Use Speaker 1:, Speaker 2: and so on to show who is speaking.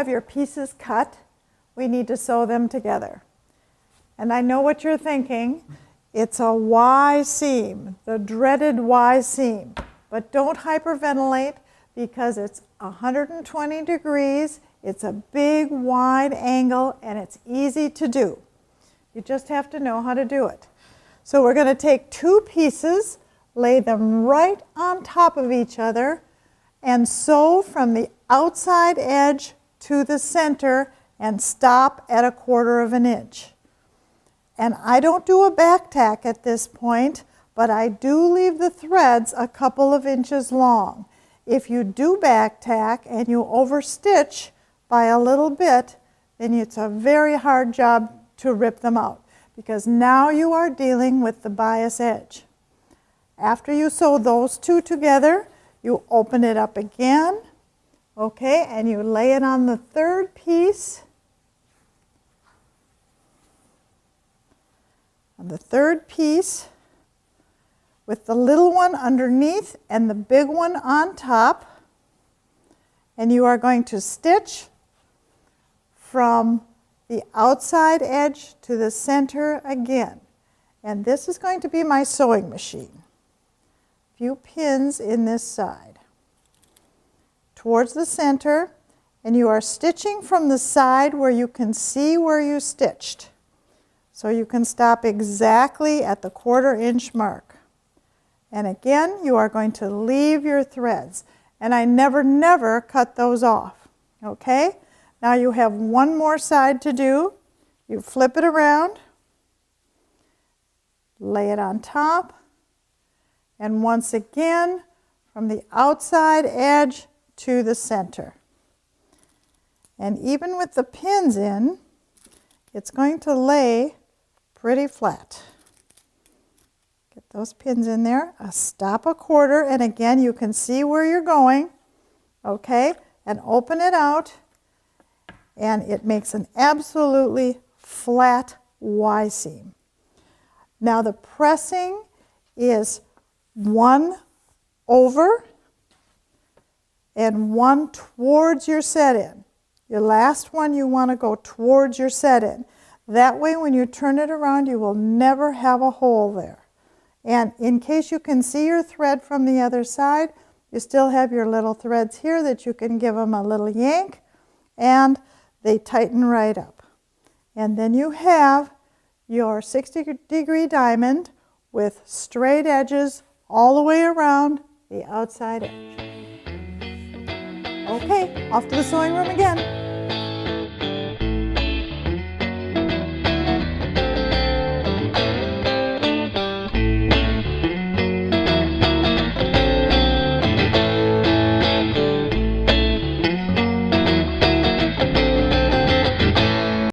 Speaker 1: have your pieces cut, we need to sew them together. And I know what you're thinking. It's a Y seam, the dreaded Y seam. But don't hyperventilate because it's 120 degrees, it's a big wide angle, and it's easy to do. You just have to know how to do it. So we're going to take two pieces, lay them right on top of each other, and sew from the outside edge to the center and stop at 1/4 inch. And I don't do a back tack at this point, but I do leave the threads a couple of inches long. If you do back tack and you overstitch by a little bit, then it's a very hard job to rip them out, because now you are dealing with the bias edge. After you sew those two together, you open it up again, okay, and you lay it on the third piece. On the third piece, with the little one underneath and the big one on top, and you are going to stitch from the outside edge to the center again. And this is going to be my sewing machine. A few pins in this side towards the center, and you are stitching from the side where you can see where you stitched. So you can stop exactly at the 1/4 inch mark. And again, you are going to leave your threads. And I never cut those off, okay? Now you have one more side to do. You flip it around, lay it on top, and once again, from the outside edge to the center. And even with the pins in, it's going to lay pretty flat. Get those pins in there, stop 1/4, and again you can see where you're going, okay? And open it out, and it makes an absolutely flat Y seam. Now the pressing is one over and one towards your set-in. Your last one you want to go towards your set-in. That way when you turn it around you will never have a hole there. And in case you can see your thread from the other side, you still have your little threads here that you can give them a little yank, and they tighten right up. And then you have your 60-degree diamond with straight edges all the way around the outside edge. Okay, off to the sewing room again.